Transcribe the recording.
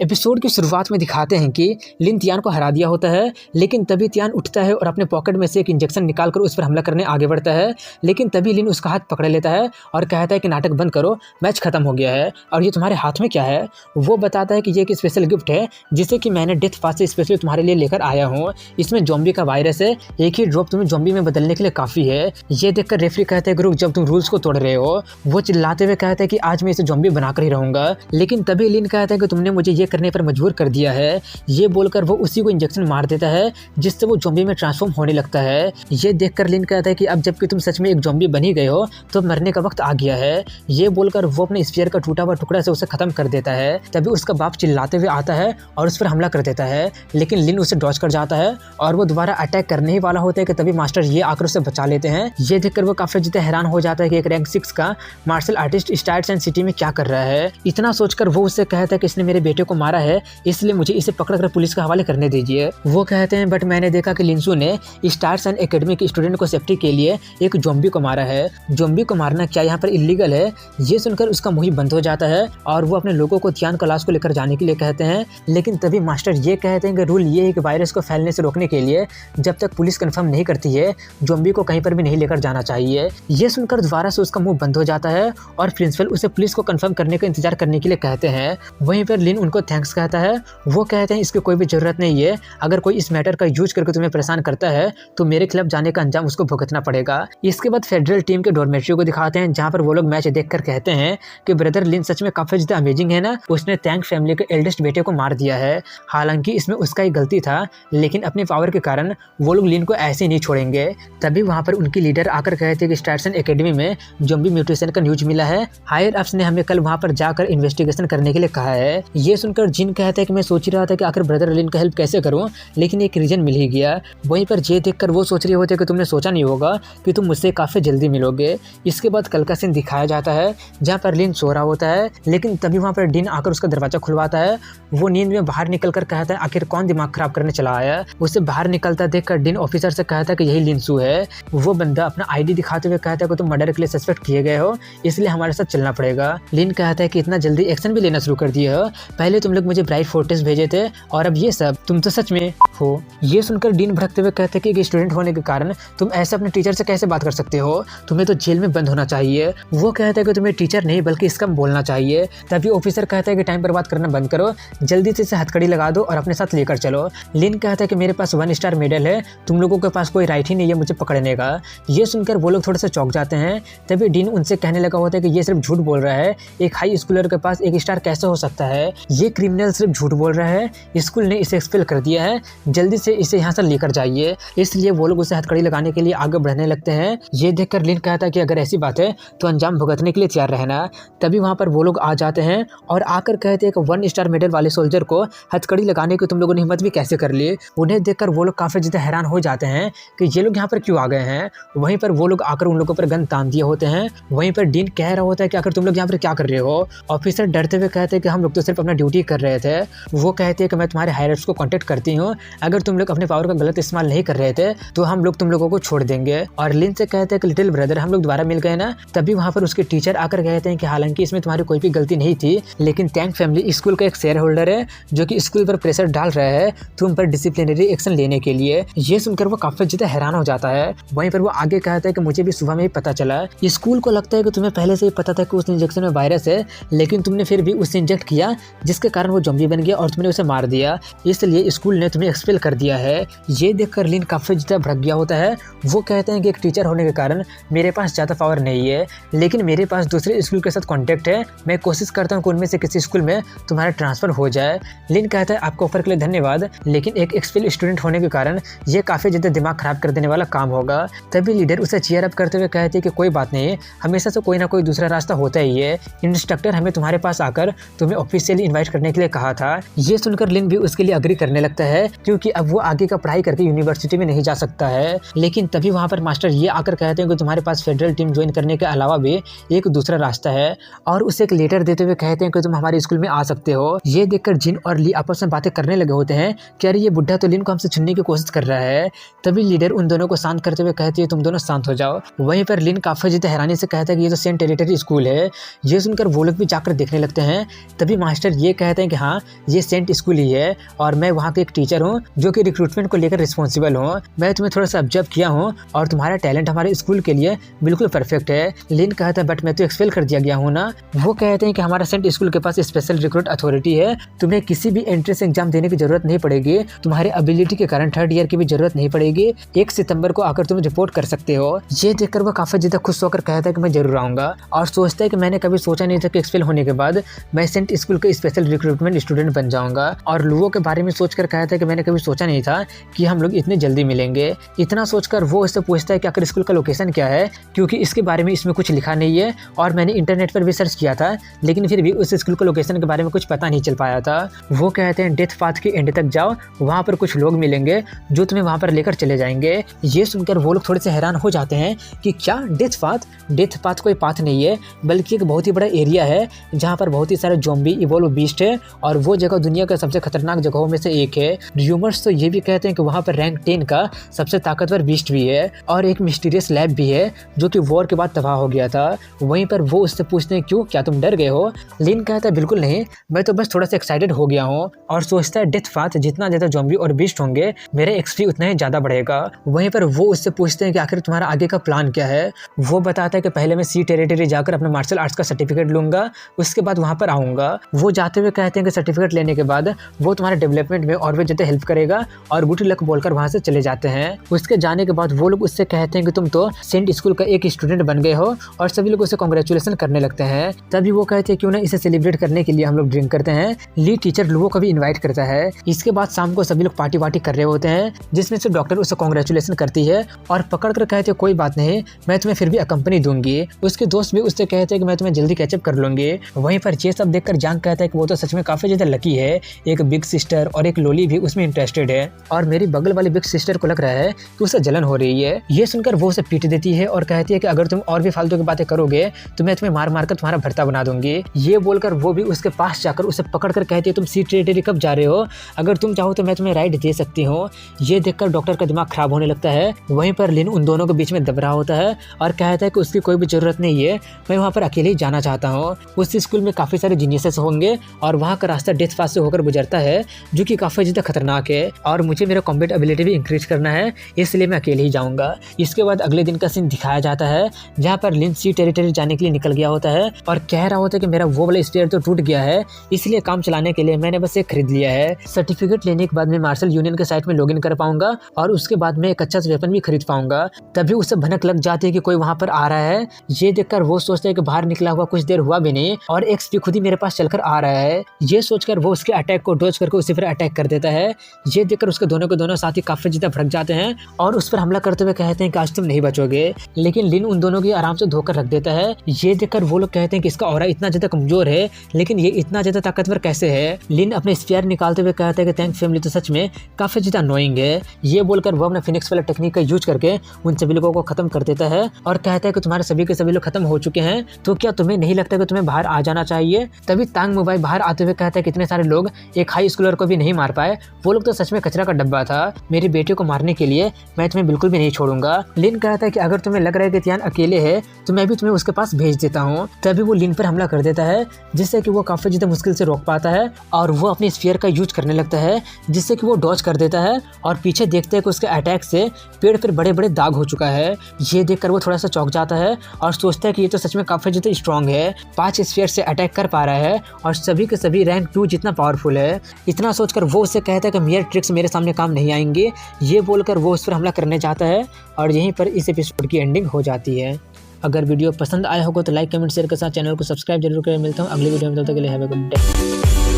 Episode की शुरुआत में दिखाते हैं कि लिन तियान को हरा दिया होता है, लेकिन तभी तियान उठता है और अपने पॉकेट में से एक इंजेक्शन निकालकर उस पर हमला करने आगे बढ़ता है। लेकिन तभी लिन उसका हाथ पकड़ लेता है और कहता है कि नाटक बंद करो, मैच खत्म हो गया है और ये तुम्हारे हाथ में क्या है। वो बताता है कि ये एक स्पेशल गिफ्ट है जिसे कि मैंने डेथ फास्ट से स्पेशली तुम्हारे लिए लेकर आया हूँ। इसमें ज़ॉम्बी का वायरस है, एक ही ड्रॉप तुम्हें ज़ॉम्बी में बदलने के लिए काफ़ी है। ये देखकर रेफरी कहता है गुरु, जब तुम रूल्स को तोड़ रहे हो। वो चिल्लाते हुए कहता है कि आज मैं इसे ज़ॉम्बी बनाकर ही रहूंगा। लेकिन तभी लिन कहता है कि तुमने मुझे ये करने पर मजबूर कर दिया है। ये बोलकर वो उसी को इंजेक्शन मार देता है जिससे वो ज़ॉम्बी में ट्रांसफॉर्म होने लगता है। ये देखकर लिन कहता है कि अब जबकि तुम सच में एक ज़ॉम्बी बन ही गए हो तो मरने का वक्त आ गया है। ये बोलकर वो अपने स्फीयर का टूटा हुआ टुकड़ा से उसे खत्म कर देता है। तभी उसका बाप चिल्लाते हुए आता है और उस पर हमला कर देता है, लेकिन लिन उसे डॉज कर जाता है और वो दोबारा अटैक करने ही वाला होता है कि तभी मास्टर ये आकर उसे बचा लेते हैं। ये देखकर वो काफी ज्यादा हैरान हो जाता है कि एक रैंक 6 का martial artist stars and city में क्या कर रहा है। इतना सोचकर वो उससे कहता है कि इसने मेरे बेटे को मारा है, इसलिए मुझे इसे पकड़कर पुलिस के हवाले करने दीजिए। वो कहते हैं बट मैंने देखा कि लिंसू ने स्टार्स एंड एकेडमी के स्टूडेंट को सेफ्टी के लिए एक ज़ॉम्बी को मारा है। ज़ॉम्बी को मारना क्या यहाँ पर इलीगल है? ये सुनकर उसका मुंह बंद हो जाता है और वो अपने लोगों को तियान क्लास को लेकर जाने के लिए कहते हैं। लेकिन तभी मास्टर ये कहते हैं कि रूल ये है कि वायरस को फैलने से रोकने के लिए जब तक पुलिस कंफर्म नहीं करती है ज़ॉम्बी को कहीं पर भी नहीं लेकर जाना चाहिए। ये सुनकर दोबारा से उसका मुंह बंद हो जाता है और प्रिंसिपल उसे पुलिस को कंफर्म करने का इंतजार करने के लिए कहते हैं। वहीं पर लिन उनको थैंक्स कहता है। वो कहते हैं इसकी कोई भी जरूरत नहीं है, अगर कोई इस मैटर का यूज करके तुम्हें परेशान करता है तो मेरे खिलाफ जाने का अंजाम उसको भुगतना पड़ेगा। इसके बाद फेडरल टीम के डॉर्मेट्री को दिखाते हैं जहाँ पर वो लोग मैच देखकर कहते हैं कि ब्रदर लिन सच में काफी ज्यादा अमेजिंग है ना, उसने टैंक फैमिली के एल्डेस्ट बेटे को मार दिया है। हालांकि इसमें उसका ही गलती था, लेकिन अपनी पावर के कारण वो लोग लिन को ऐसे नहीं छोड़ेंगे। तभी वहाँ पर उनकी लीडर आकर कहते हैं कि स्टार्सन एकेडमी में ज़ॉम्बी म्यूटेशन का न्यूज मिला है, हायर अप्स ने हमें कल वहाँ पर जाकर इन्वेस्टिगेशन करने के लिए कहा है। ये सुनकर जिन कहता है कि मैं सोच रहा था कि आखिर ब्रदर लिन का हेल्प कैसे करूँ, लेकिन एक रीजन मिल ही गया। वहीं पर ये देखकर वो सोच रहे होते कि तुमने सोचा नहीं होगा कि तुम मुझसे काफ़ी जल्दी मिलोगे। इसके बाद कल का सीन दिखाया जाता है जहाँ पर लिन सो रहा होता है, लेकिन तभी वहाँ पर डिन आकर उसका दरवाजा खुलवाता है। वो नींद में बाहर निकलकर कहता है आखिर कौन दिमाग खराब करने चला आया। उसे बाहर निकलता देखकर डिन ऑफिसर से कहता है कि यही लिंसू है। वो बंदा अपना आईडी दिखाते हुए कहता है कि तुम मर्डर के लिए सस्पेक्ट किए गए हो, इसलिए हमारे साथ चलना पड़ेगा। लिन कहता है कि इतना जल्दी एक्शन भी लेना शुरू कर दिए हो, पहले तुम लोग मुझे ब्राइट फोर्ट्रेस भेजे थे और अब ये सब, तुम तो सच में हो। ये सुनकर डिन भड़कते हुए कहते हैं कि एक स्टूडेंट होने के कारण तुम ऐसे अपने टीचर से कैसे बात कर सकते हो, तुम्हें तो जेल में बंद होना चाहिए। वो कहता है कि तुम्हें टीचर नहीं बल्कि इसका बोलना चाहिए। तभी ऑफिसर कहता है कि टाइम पर बात करना बंद करो, जल्दी से इसे हथकड़ी लगा दो और अपने साथ लेकर चलो। लिन कहता है कि मेरे पास 1 स्टार मेडल है, तुम लोगों के पास कोई राइट ही नहीं है मुझे पकड़ने का। ये सुनकर वो लोग थोड़े से चौंक जाते हैं। तभी डिन उनसे कहने लगा होता है कि ये सिर्फ झूठ बोल रहा है, एक हाई स्कूलर के पास 1 स्टार कैसे हो सकता है, ये क्रिमिनल सिर्फ झूठ बोल रहा है, स्कूल ने इसे एक्सपेल कर दिया है, जल्दी से इसे यहाँ से लेकर जाइए। इसलिए वो लोग उसे हथकड़ी लगाने के लिए आगे बढ़ने लगते हैं। ये देखकर लिन कहता है कि अगर ऐसी बात है तो अंजाम भुगतने के लिए तैयार रहना। तभी वहाँ पर वो लोग आ जाते हैं और आकर कहते हैं कि 1 स्टार मेडल वाले सोल्जर को हथकड़ी लगाने की तुम लोगों ने हिम्मत भी कैसे कर ली। उन्हें देखकर वो लोग काफी ज्यादा हैरान हो जाते हैं कि ये लोग यहाँ पर क्यों आ गए हैं। वहीं पर वो लोग आकर उन लोगों पर गन तान दिए होते हैं। वहीं पर डीन कह रहा होता है कि आखिर तुम लोग यहाँ पर क्या कर रहे हो। ऑफिसर डरते हुए कहते हैं कि हम लोग तो सिर्फ अपना ड्यूटी कर रहे थे। वो कहते हैं कि मैं तुम्हारे हायरअप्स को कॉन्टेक्ट करती हूँ, अगर तुम लोग अपने पावर का गलत इस्तेमाल नहीं कर रहे थे तो हम लोग तुम लोगों को छोड़ देंगे। और लिन से कहते हैं कि लिटिल ब्रदर हम लोग दोबारा मिल गए ना। तभी वहाँ पर उसके टीचर आकर कहते हैं कि हालांकि इसमें तुम्हारी कोई भी गलती नहीं थी, लेकिन टैंक फैमिली स्कूल का एक शेयर होल्डर है जो कि स्कूल पर प्रेशर डाल रहा है तुम पर डिसिप्लिनरी एक्शन लेने के लिए। ये सुनकर वो काफी ज्यादा हैरान हो जाता है। वहीं पर वो आगे कहता है कि मुझे भी सुबह में ही पता चला, स्कूल को लगता है कि तुम्हें पहले से ही पता था कि उस इंजेक्शन में वायरस है, लेकिन तुमने फिर भी उसे इंजेक्ट किया जिसके कारण वो ज़ॉम्बी बन गया और तुमने उसे मार दिया, इसलिए स्कूल ने तुम्हें एक्सपेल कर दिया है। ये देखकर लिन काफी ज्यादा भड़क गया होता है। वो कहते हैं कि एक टीचर होने के कारण मेरे पास ज्यादा पावर नहीं है, लेकिन मेरे पास दूसरे स्कूल के साथ कॉन्टेक्ट है, मैं कोशिश करता हूँ कि उनमें से किसी स्कूल में तुम्हारा ट्रांसफर हो जाए। लिन कहता है आपको ऑफर के लिए धन्यवाद, लेकिन एक एक्सपेल स्टूडेंट होने के कारण ये काफी ज्यादा दिमाग खराब कर देने वाला काम होगा। तभी लीडर उसे चीयर अप करते हुए कहते हैं कि कोई बात नहीं, हमेशा से कोई ना कोई दूसरा रास्ता होता ही है। इंस्ट्रक्टर हमें तुम्हारे पास आकर तुम्हें ऑफिशियली इन्वाइट करने के लिए कहा था। ये सुनकर लिन भी उसके लिए अग्री करने लगता है क्योंकि अब वो आगे का पढ़ाई करके यूनिवर्सिटी में नहीं जा सकता है। लेकिन तभी वहाँ पर मास्टर ये आकर कहते हैं कि तुम्हारे पास फेडरल टीम ज्वाइन करने के अलावा भी एक दूसरा रास्ता है और उसे एक लेटर देते हुए कहते हैं कि तुम हमारे स्कूल में आ सकते हो। ये देखकर जिन और ली आपस में बातें करने लगे होते हैं कि अरे ये बुढ़ा तो लिन को हमसे छीनने की कोशिश कर रहा है। तभी लीडर उन दोनों को शांत करते हुए कहती है तुम दोनों शांत हो जाओ। वहीं पर लिन काफी ज्यादा हैरानी से कहता है कि ये तो सेंट टेरिटरी स्कूल है। ये सुनकर वो लोग भी जाकर देखने लगते हैं। तभी मास्टर ये कहते हैं कि हाँ ये सेंट स्कूल ही है और मैं वहाँ के एक टीचर हूँ जो कि रिक्रूटमेंट को लेकर रिस्पॉन्सिबल हूँ। मैं तुम्हें थोड़ा सा ऑब्जर्व किया हूँ और तुम्हारा टैलेंट हमारे स्कूल के लिए बिल्कुल परफेक्ट है। लिन कहता है बट मैं तो एक्सपेल कर दिया गया हूँ ना। वो कहते हैं कि हमारा सेंट स्कूल के पास स्पेशल रिक्रूट अथॉरिटी है, तुम्हें किसी भी एंट्रेंस एग्जाम देने की जरूरत नहीं पड़ेगी, तुम्हारे एबिलिटी के कारण थर्ड ईयर की भी जरूरत नहीं पड़ेगी, 1 सितंबर को आकर तुम रिपोर्ट कर सकते हो। ये देखकर वो काफी ज्यादा खुश होकर कहता है कि मैं जरूर आऊंगा और सोचता है कि मैंने कभी सोचा नहीं था कि एक्सपेल होने के बाद मैं सेंट स्कूल के स्पेशल रिक्रूटमेंट स्टूडेंट बन जाऊंगा। और लुओ के बारे में सोचकर कहता है कि मैंने कभी सोचा नहीं था कि हम लोग इतने जल्दी मिलेंगे। इतना सोचकर वो उससे पूछता है कि आखिर स्कूल का लोकेशन क्या है, क्योंकि इसके बारे में इसमें कुछ लिखा नहीं है और मैंने इंटरनेट पर भी सर्च किया था लेकिन फिर भी उस स्कूल के लोकेशन के बारे में कुछ पता नहीं चल पाया था। वो कहते हैं डेथ पाथ के एंड तक जाओ, वहाँ पर कुछ लोग मिलेंगे जो तुम्हें वहाँ पर लेकर चले जाएंगे। ये सुनकर वो लोग थोड़े से हैरान हो जाते हैं कि क्या डेथ पाथ कोई पाथ नहीं है बल्कि एक बहुत ही बड़ा एरिया है जहाँ पर बहुत ही सारे ज़ॉम्बी इवोल्व बीस्ट है और वो जगह दुनिया का सबसे खतरनाक जगहों में से एक है। र्यूमर्स तो ये भी कहते हैं कि वहाँ पर रैंक 10 का सबसे ताकतवर बीस्ट भी है और एक मिस्टीरियस लैब भी है जो कि वॉर के बाद तबाह हो गया था। वहीं पर वो उससे पूछते हैं क्यों, क्या तुम डर गए हो? लिन कहता है बिल्कुल नहीं, मैं तो बस थोड़ा सा एक्साइटेड हो गया हूँ और सोचता है डेथ पाथ जितना ज़्यादा ज़ॉम्बी और बीस्ट होंगे मेरे एक्सपी उतना ही ज़्यादा बढ़ेगा। वहीं पर वो उससे पूछते हैं कि आखिर तुम्हारा आगे का प्लान क्या है? वो बताता है कि पहले मैं सी टेरिटरी जाकर अपना मार्शल आर्ट्स का सर्टिफिकेट लूंगा, उसके बाद वहाँ पर आऊँगा। वो जाते हुए कहते हैं कि सर्टिफिकेट लेने के बाद वो तुम्हारे डेवलपमेंट में और भी ज़्यादा हेल्प करेगा और गुड लक बोलकर वहाँ से चले जाते हैं। उसके जाने के बाद वो लोग उससे कहते हैं कि तुम तो सेंट स्कूल का एक स्टूडेंट बन गए हो और सभी लोग उसे कांग्रेचुलेशन करने लगते हैं। तभी वो कहते हैं क्यों ना इसे सेलिब्रेट करने के लिए हम लोग ड्रिंक करते हैं। ली टीचर लुओ को भी इन्वाइट करता है। इसके बाद शाम को सभी लोग पार्टी वार्टी कर रहे होते हैं जिसमें से डॉक्टर उसे कांग्रेचुलेशन करती है और पकड़ कर कहते हैं कोई बात नहीं, मैं तुम्हें फिर भी अकम्पनी दूंगी। उसके दोस्त भी उससे कहते हैं कि मैं तुम्हें जल्दी कैचअप कर लूंगी। वहीं पर ये सब देखकर जांग कहता है कि वो तो सच में काफी ज्यादा लकी है, एक बिग सिस्टर और एक लोली भी उसमें इंटरेस्टेड है और मेरी बगल वाली बिग सिस्टर को लग रहा है कि उसे जलन हो रही है। ये सुनकर वो उसे पीट देती है और कहती है कि अगर तुम और भी फालतू की बातें करोगे तो मैं तुम्हें मार मार कर तुम्हारा भर्ता बना दूंगी। ये बोलकर वो भी उसके पास जाकर उसे पकड़कर कहती है तुम सी टेरिटरी कब जा रहे हो, अगर तुम चाहो तो मैं तुम्हें राइड दे सकती हूँ। ये देखकर डॉक्टर का दिमाग खराब होने लगता है। वहीं पर लिन उन दोनों के बीच में दब रहा होता है और कहता है कि उसकी कोई भी जरूरत नहीं है, मैं वहाँ पर अकेले ही जाना चाहता हूँ। उस स्कूल में काफी सारे जीनियसेस होंगे और वहाँ का रास्ता डेथ पाथ से होकर गुजरता है जो कि काफी ज्यादा खतरनाक है और मुझे मेरा कॉम्बैट एबिलिटी भी इंक्रीज करना है, इसलिए मैं अकेले ही जाऊंगा। इसके बाद अगले दिन का सीन दिखाया जाता है जहाँ पर लिन सी टेरिटरी जाने के लिए निकल गया होता है और कह रहा होता है कि मेरा वो वाला स्पेयर तो टूट गया है, इसलिए काम चलाने के लिए मैंने बस एक खरीद लिया है। सर्टिफिकेट लेने के बाद मैं मार्शल यूनियन के साइट में लॉगिन कर पाऊंगा और उसके बाद मैं एक अच्छा वेपन भी खरीद पाऊंगा। तभी उसे भनक लग जाती है कि कोई वहाँ पर आ रहा है। ये देखकर वो सोचता है कि बाहर निकला हुआ कुछ देर हुआ भी नहीं और एक्सपी खुद ही मेरे पास चलकर आ रहा है। ये सोचकर वो उसके अटैक को डॉज करके उसी पर अटैक कर देता है। ये देखकर उसके दोनों के दोनों साथी काफी ज्यादा भड़क जाते हैं और उस पर हमला करते हुए कहते हैं कि आज तुम नहीं बचोगे, लेकिन लिन उन दोनों की आराम से धोकर रख देता है। ये देखकर वो लोग कहते हैं कि इसका ऑरा इतना ज्यादा कमजोर है लेकिन ये इतना ज्यादा ताकतवर कैसे है। लिन अपने स्पेयर निकालते हुए कहता है कि थैंक फैमिली तो सच में काफी ज्यादा अनोइंग है। ये बोलकर वो अपना फिनिक्स वाला टेक्निक का यूज करके उन सभी लोगों को खत्म कर देता है और कहता है कि तुम्हारे सभी के सभी लोग खत्म हो चुके हैं, तो क्या तुम्हें नहीं लगता कि तुम्हें बाहर आ जाना चाहिए? तभी तांग मोबाइल बाहर आते हुए कहता है कि इतने सारे लोग एक हाई स्कूलर को भी नहीं मार पाए, वो लोग तो सच में कचरा का डब्बा था, मेरे बेटे को मारने के लिए मैं तुम्हें बिल्कुल भी नहीं छोड़ूंगा। लिन कहता है कि अगर तुम्हें लग रहा है कि तियान अकेले है तो मैं भी तुम्हें उसके पास भेज देता हूँ। तभी वो लिन पर हमला कर देता है जिससे कि वो काफी ज्यादा मुश्किल से रोक पाता है और वो अपनी स्फीयर का यूज करने लगता है जिससे कि वो डॉज कर देता है और पीछे देखते हैं कि उसके अटैक से पेड़ पर बड़े बड़े दाग हो चुका है। ये देखकर वो थोड़ा सा चौंक जाता है और सोचता है कि ये तो सच में काफी ज्यादा स्ट्रॉन्ग है, 5 स्फीयर से अटैक कर पा रहा है और सभी के सभी रैंक 2 जितना पावरफुल है। इतना सोचकर वो उससे कहता है कि मेरे ट्रिक्स मेरे सामने काम नहीं आएंगे। ये बोलकर वो उस पर हमला करने चाहता है और यहीं पर इस एपिसोड की एंडिंग हो जाती है। अगर वीडियो पसंद आया होगा तो लाइक कमेंट शेयर के साथ चैनल को सब्सक्राइब जरूर करें। मिलता हूँ अगली वीडियो में, तब तक के लिए हैव अ गुड डे।